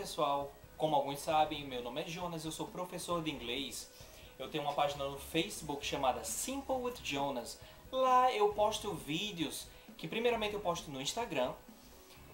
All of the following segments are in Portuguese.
pessoal, como alguns sabem, meu nome é Jonas, eu sou professor de inglês. Eu tenho uma página no Facebook chamada Simple with Jonas. Lá eu posto vídeos que primeiramente eu posto no Instagram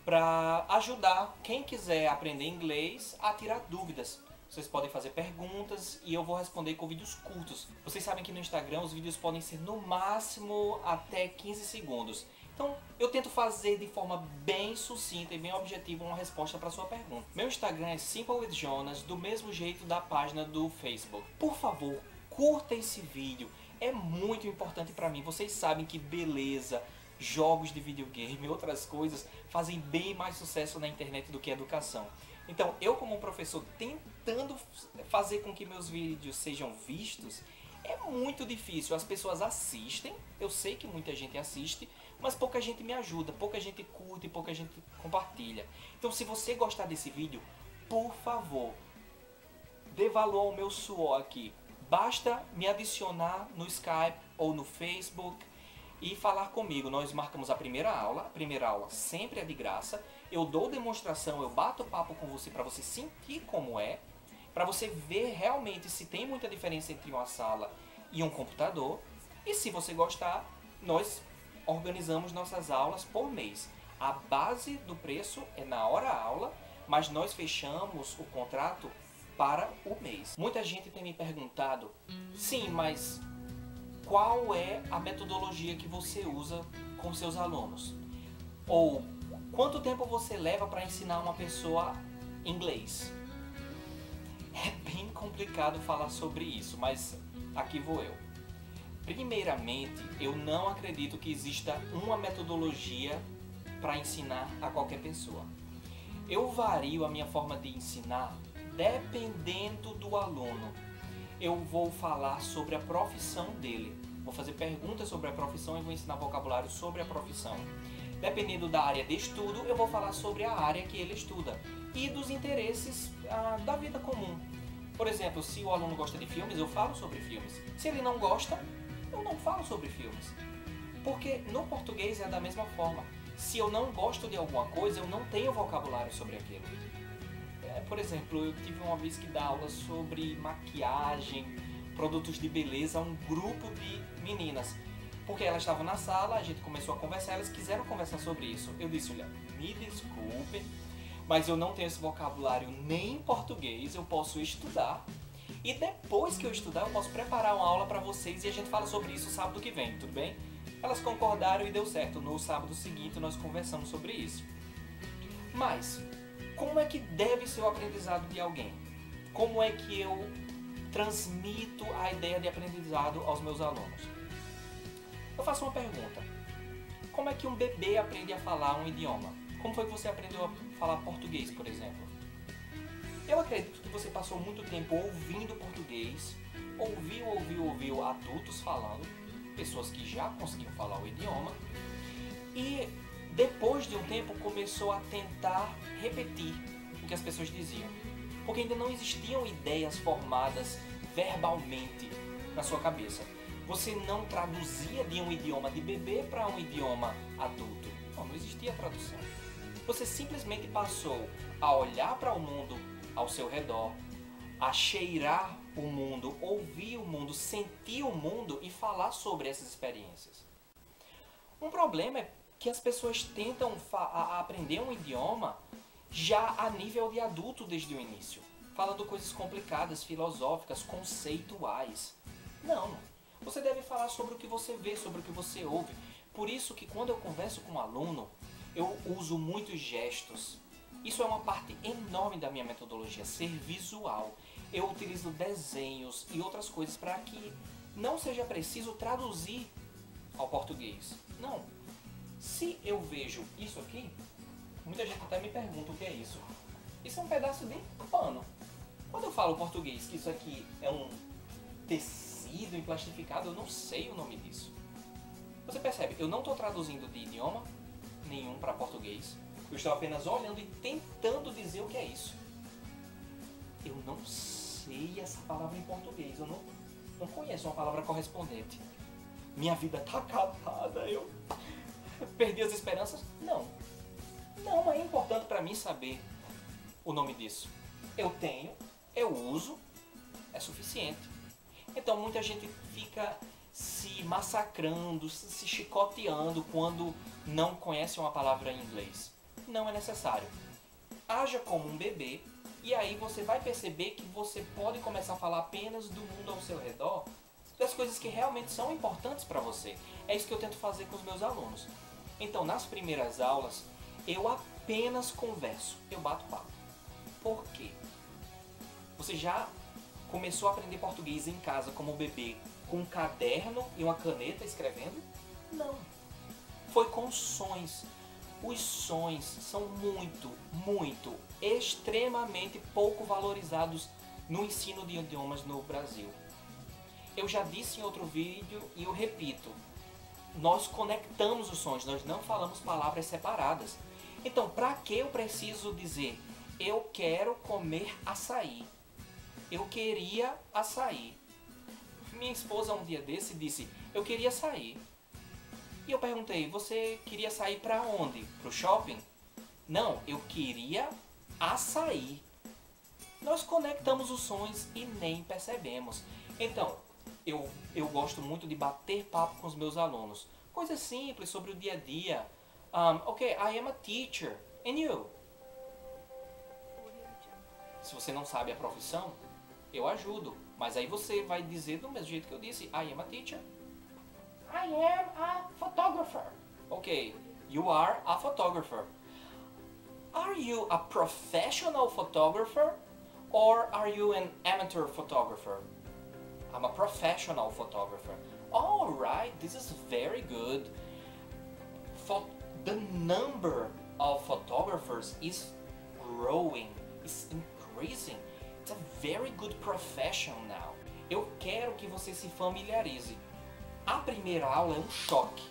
para ajudar quem quiser aprender inglês a tirar dúvidas. Vocês podem fazer perguntas e eu vou responder com vídeos curtos. Vocês sabem que no Instagram os vídeos podem ser no máximo até 15 segundos. Então eu tento fazer de forma bem sucinta e bem objetiva uma resposta para a sua pergunta. Meu Instagram é Simple with Jonas, do mesmo jeito da página do Facebook. Por favor, curta esse vídeo, é muito importante para mim. Vocês sabem que beleza, jogos de videogame e outras coisas fazem bem mais sucesso na internet do que educação. Então eu, como professor, tentando fazer com que meus vídeos sejam vistos, é muito difícil. As pessoas assistem, eu sei que muita gente assiste, mas pouca gente me ajuda, pouca gente curte, pouca gente compartilha. Então se você gostar desse vídeo, por favor, dê valor ao meu suor aqui. Basta me adicionar no Skype ou no Facebook e falar comigo. Nós marcamos a primeira aula sempre é de graça. Eu dou demonstração, eu bato papo com você para você sentir como é, para você ver realmente se tem muita diferença entre uma sala e um computador. E se você gostar, nós organizamos nossas aulas por mês. A base do preço é na hora aula, mas nós fechamos o contrato para o mês. Muita gente tem me perguntado, sim, mas qual é a metodologia que você usa com seus alunos? Ou quanto tempo você leva para ensinar uma pessoa inglês? É bem complicado falar sobre isso, mas aqui vou eu. Primeiramente, eu não acredito que exista uma metodologia para ensinar a qualquer pessoa. Eu vario a minha forma de ensinar dependendo do aluno. Eu vou falar sobre a profissão dele. Vou fazer perguntas sobre a profissão e vou ensinar vocabulário sobre a profissão. Dependendo da área de estudo, eu vou falar sobre a área que ele estuda e dos interesses da vida comum. Por exemplo, se o aluno gosta de filmes, eu falo sobre filmes. Se ele não gosta, eu não falo sobre filmes. Porque no português é da mesma forma. Se eu não gosto de alguma coisa, eu não tenho vocabulário sobre aquilo. Por exemplo, eu tive uma vez que dar aula sobre maquiagem, produtos de beleza a um grupo de meninas. Porque elas estavam na sala, a gente começou a conversar, elas quiseram conversar sobre isso. Eu disse, olha, me desculpe, mas eu não tenho esse vocabulário nem em português, eu posso estudar. E depois que eu estudar, eu posso preparar uma aula para vocês e a gente fala sobre isso sábado que vem, tudo bem? Elas concordaram e deu certo. No sábado seguinte nós conversamos sobre isso. Mas, como é que deve ser o aprendizado de alguém? Como é que eu transmito a ideia de aprendizado aos meus alunos? Eu faço uma pergunta. Como é que um bebê aprende a falar um idioma? Como foi que você aprendeu a falar português, por exemplo? Eu acredito que você passou muito tempo ouvindo português, ouviu adultos falando, pessoas que já conseguiam falar o idioma, e depois de um tempo começou a tentar repetir o que as pessoas diziam, porque ainda não existiam ideias formadas verbalmente na sua cabeça. Você não traduzia de um idioma de bebê para um idioma adulto. Não existia tradução. Você simplesmente passou a olhar para o mundo ao seu redor, a cheirar o mundo, ouvir o mundo, sentir o mundo e falar sobre essas experiências. Um problema é que as pessoas tentam aprender um idioma já a nível de adulto desde o início, falando coisas complicadas, filosóficas, conceituais. Não, você deve falar sobre o que você vê, sobre o que você ouve. Por isso que quando eu converso com um aluno, eu uso muitos gestos. Isso é uma parte enorme da minha metodologia, ser visual. Eu utilizo desenhos e outras coisas para que não seja preciso traduzir ao português. Não. Se eu vejo isso aqui, muita gente até me pergunta o que é isso. Isso é um pedaço de pano. Quando eu falo português que isso aqui é um tecido emplastificado, eu não sei o nome disso. Você percebe, eu não estou traduzindo de idioma nenhum para português. Eu estou apenas olhando e tentando dizer o que é isso. Eu não sei essa palavra em português. Eu não conheço uma palavra correspondente. Minha vida está acabada. Eu perdi as esperanças? Não. Não é importante para mim saber o nome disso? Eu tenho, eu uso, é suficiente. Então muita gente fica se massacrando, se chicoteando quando não conhece uma palavra em inglês. Não é necessário. Haja como um bebê e aí você vai perceber que você pode começar a falar apenas do mundo ao seu redor, das coisas que realmente são importantes para você. É isso que eu tento fazer com os meus alunos. Então, nas primeiras aulas, eu apenas converso, eu bato papo. Por quê? Você já começou a aprender português em casa como bebê com um caderno e uma caneta escrevendo? Não. Foi com sons. Os sons são muito, extremamente pouco valorizados no ensino de idiomas no Brasil. Eu já disse em outro vídeo e eu repito, nós conectamos os sons, nós não falamos palavras separadas. Então, para que eu preciso dizer, eu quero comer açaí? Eu queria açaí. Minha esposa um dia desse disse, eu queria sair. E eu perguntei, você queria sair para onde? Pro shopping? Não, eu queria açaí. Nós conectamos os sons e nem percebemos. Então, eu gosto muito de bater papo com os meus alunos. Coisas simples sobre o dia a dia. Ok, I am a teacher. And you? Se você não sabe a profissão, eu ajudo. Mas aí você vai dizer do mesmo jeito que eu disse. I am a teacher. I am a photographer. Ok, you are a photographer. Are you a professional photographer? Or are you an amateur photographer? I'm a professional photographer. Alright, this is very good. The number of photographers is growing, is increasing. It's a very good profession now. Eu quero que você se familiarize. A primeira aula é um choque.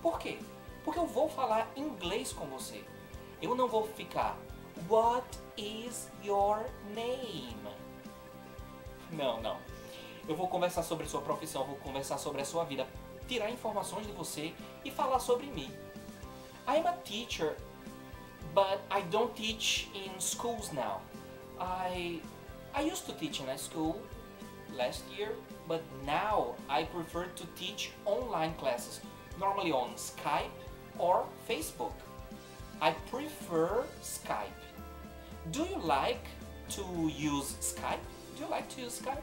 Por quê? Porque eu vou falar inglês com você. Eu não vou ficar What is your name? Não. Eu vou conversar sobre sua profissão, vou conversar sobre a sua vida, tirar informações de você e falar sobre mim. I'm a teacher, but I don't teach in schools now. I used to teach in a school last year, but now I prefer to teach online classes, normally on Skype or Facebook. I prefer Skype. Do you like to use Skype? Do you like to use Skype?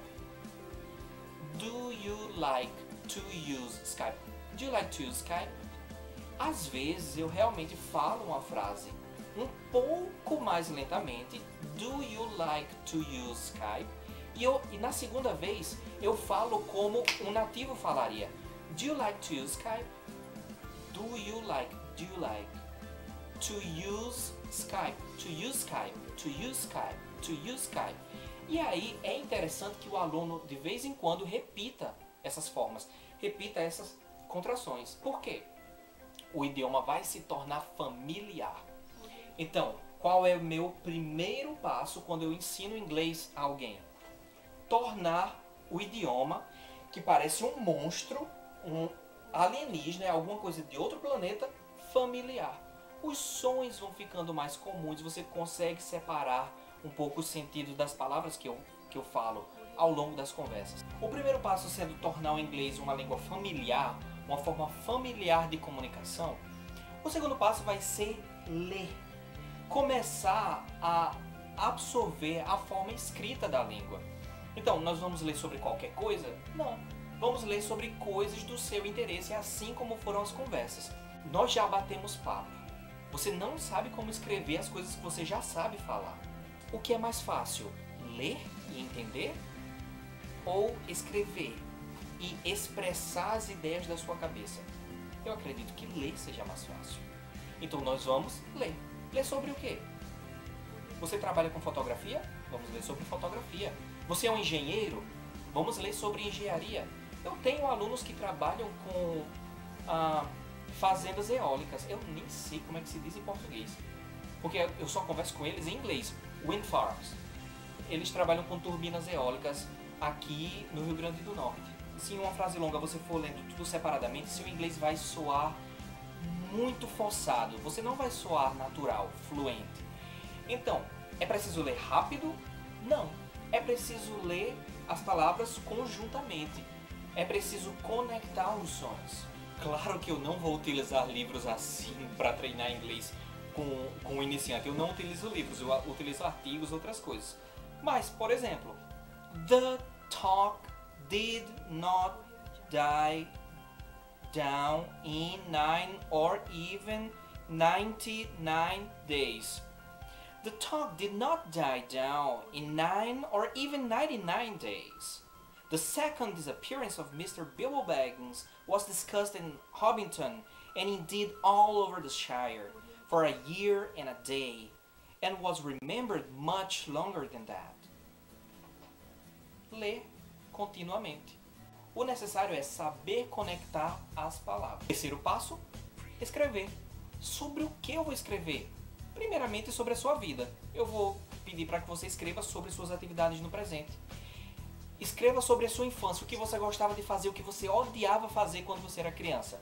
Do you like to use Skype? Do you like to use Skype? Às vezes eu realmente falo uma frase um pouco mais lentamente. Do you like to use Skype? E na segunda vez eu falo como um nativo falaria. Do you like to use Skype? Do you like to use Skype? To use Skype? To use Skype? To use Skype? E aí é interessante que o aluno de vez em quando repita essas formas, repita essas contrações. Por quê? O idioma vai se tornar familiar. Então, qual é o meu primeiro passo quando eu ensino inglês a alguém? Tornar o idioma, que parece um monstro, um alienígena, alguma coisa de outro planeta, familiar. Os sons vão ficando mais comuns, você consegue separar um pouco o sentido das palavras que eu falo ao longo das conversas. O primeiro passo sendo tornar o inglês uma língua familiar, uma forma familiar de comunicação. O segundo passo vai ser ler. Começar a absorver a forma escrita da língua. Então, nós vamos ler sobre qualquer coisa? Não. Vamos ler sobre coisas do seu interesse, assim como foram as conversas. Nós já batemos papo. Você não sabe como escrever as coisas que você já sabe falar. O que é mais fácil? Ler e entender? Ou escrever e expressar as ideias da sua cabeça? Eu acredito que ler seja mais fácil. Então nós vamos ler. Ler sobre o quê? Você trabalha com fotografia? Vamos ler sobre fotografia. Você é um engenheiro? Vamos ler sobre engenharia. Eu tenho alunos que trabalham com fazendas eólicas. Eu nem sei como é que se diz em português, porque eu só converso com eles em inglês. Wind farms. Eles trabalham com turbinas eólicas aqui no Rio Grande do Norte. Se em uma frase longa você for lendo tudo separadamente, seu inglês vai soar muito forçado. Você não vai soar natural, fluente. Então, É preciso ler rápido? Não. É preciso ler as palavras conjuntamente. É preciso conectar os sons. Claro que eu não vou utilizar livros assim para treinar inglês com o iniciante. Eu não utilizo livros, eu utilizo artigos, outras coisas. Mas, por exemplo, the talk did not die down in 9 or even 99 days. The talk did not die down in 9 or even 99 days. The second disappearance of Mr. Bilbo Baggins was discussed in Hobbiton and indeed all over the Shire for a year and a day, and was remembered much longer than that. Ler continuamente. O necessário é saber conectar as palavras. Terceiro passo, escrever. Sobre o que eu vou escrever? Primeiramente sobre a sua vida. Eu vou pedir para que você escreva sobre suas atividades no presente. Escreva sobre a sua infância, o que você gostava de fazer, o que você odiava fazer quando você era criança.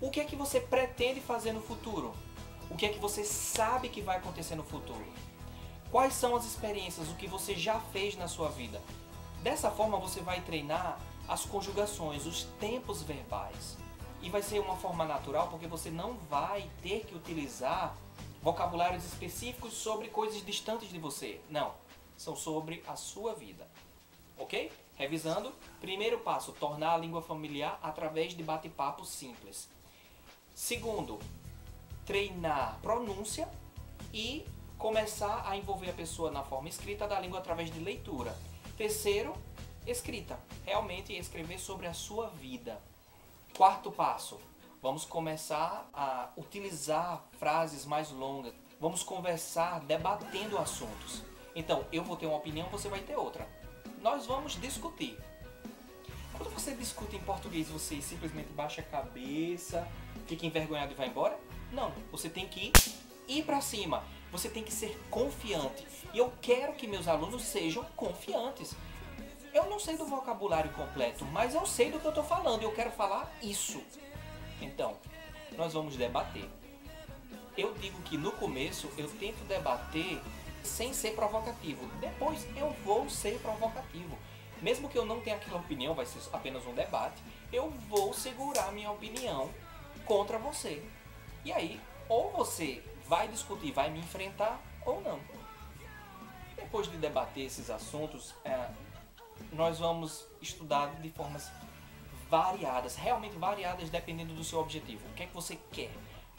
O que é que você pretende fazer no futuro? O que é que você sabe que vai acontecer no futuro? Quais são as experiências, o que você já fez na sua vida? Dessa forma você vai treinar as conjugações, os tempos verbais. E vai ser uma forma natural porque você não vai ter que utilizar vocabulários específicos sobre coisas distantes de você. Não, são sobre a sua vida. Ok? Revisando, primeiro passo, tornar a língua familiar através de bate-papo simples. Segundo, treinar pronúncia e começar a envolver a pessoa na forma escrita da língua através de leitura. Terceiro, escrita. Realmente escrever sobre a sua vida. Quarto passo, vamos começar a utilizar frases mais longas. Vamos conversar debatendo assuntos. Então, eu vou ter uma opinião, você vai ter outra. Nós vamos discutir. Quando você discute em português, você simplesmente baixa a cabeça, fica envergonhado e vai embora? Não, você tem que ir para cima. Você tem que ser confiante. E eu quero que meus alunos sejam confiantes. Eu não sei do vocabulário completo, mas eu sei do que eu estou falando e eu quero falar isso. Então, nós vamos debater. Eu digo que no começo eu tento debater sem ser provocativo. Depois eu vou ser provocativo. Mesmo que eu não tenha aquela opinião, vai ser apenas um debate, eu vou segurar minha opinião contra você. E aí, ou você vai discutir, vai me enfrentar, ou não. Depois de debater esses assuntos, nós vamos estudar de formas variadas, realmente variadas, dependendo do seu objetivo. O que é que você quer?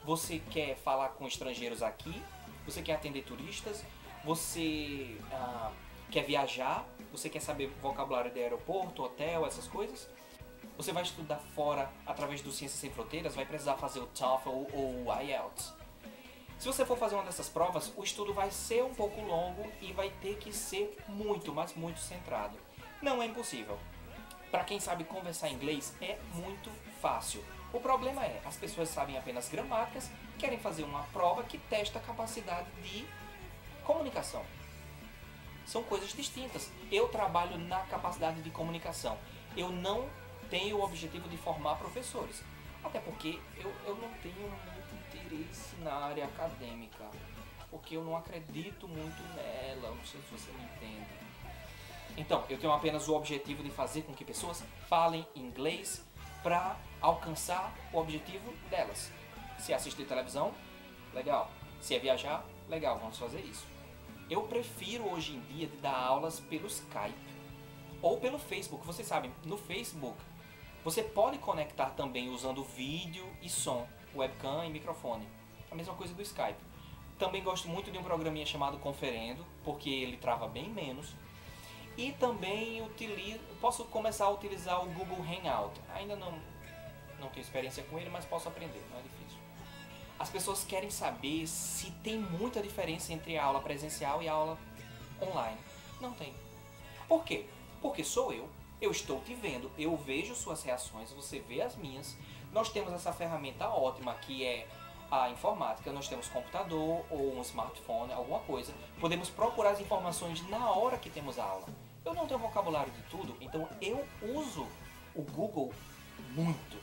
Você quer falar com estrangeiros aqui? Você quer atender turistas? Você quer viajar? Você quer saber vocabulário de aeroporto, hotel, essas coisas? Você vai estudar fora através do Ciências Sem Fronteiras? Vai precisar fazer o TOEFL ou o IELTS? Se você for fazer uma dessas provas, o estudo vai ser um pouco longo e vai ter que ser muito, mas muito centrado. Não é impossível. Para quem sabe conversar inglês é muito fácil. O problema é, as pessoas sabem apenas gramáticas, querem fazer uma prova que testa a capacidade de comunicação. São coisas distintas. Eu trabalho na capacidade de comunicação. Eu não tenho o objetivo de formar professores. Até porque eu não tenho muito interesse na área acadêmica. Porque eu não acredito muito nela. Não sei se você me entende. Então, eu tenho apenas o objetivo de fazer com que pessoas falem inglês para alcançar o objetivo delas. Se é assistir televisão, legal. Se é viajar, legal, vamos fazer isso. Eu prefiro hoje em dia de dar aulas pelo Skype ou pelo Facebook. Vocês sabem, no Facebook você pode conectar também usando vídeo e som, webcam e microfone. A mesma coisa do Skype. Também gosto muito de um programinha chamado Conferendo, porque ele trava bem menos. E também posso começar a utilizar o Google Hangout. Ainda não tenho experiência com ele, mas posso aprender, não é difícil. As pessoas querem saber se tem muita diferença entre a aula presencial e a aula online. Não tem. Por quê? Porque sou eu estou te vendo, eu vejo suas reações, você vê as minhas. Nós temos essa ferramenta ótima que é a informática, nós temos computador ou um smartphone, alguma coisa. Podemos procurar as informações na hora que temos a aula. Eu não tenho vocabulário de tudo, então eu uso o Google muito.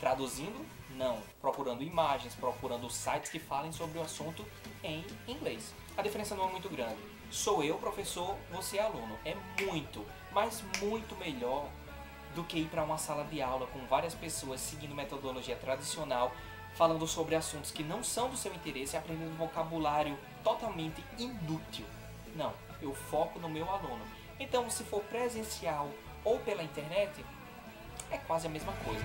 Traduzindo, não. Procurando imagens, procurando sites que falem sobre o assunto em inglês. a diferença não é muito grande. Sou eu, professor, você é aluno. É muito, mas muito melhor do que ir para uma sala de aula com várias pessoas seguindo metodologia tradicional, falando sobre assuntos que não são do seu interesse e aprendendo um vocabulário totalmente inútil. Não, eu foco no meu aluno. Então, se for presencial ou pela internet, é quase a mesma coisa.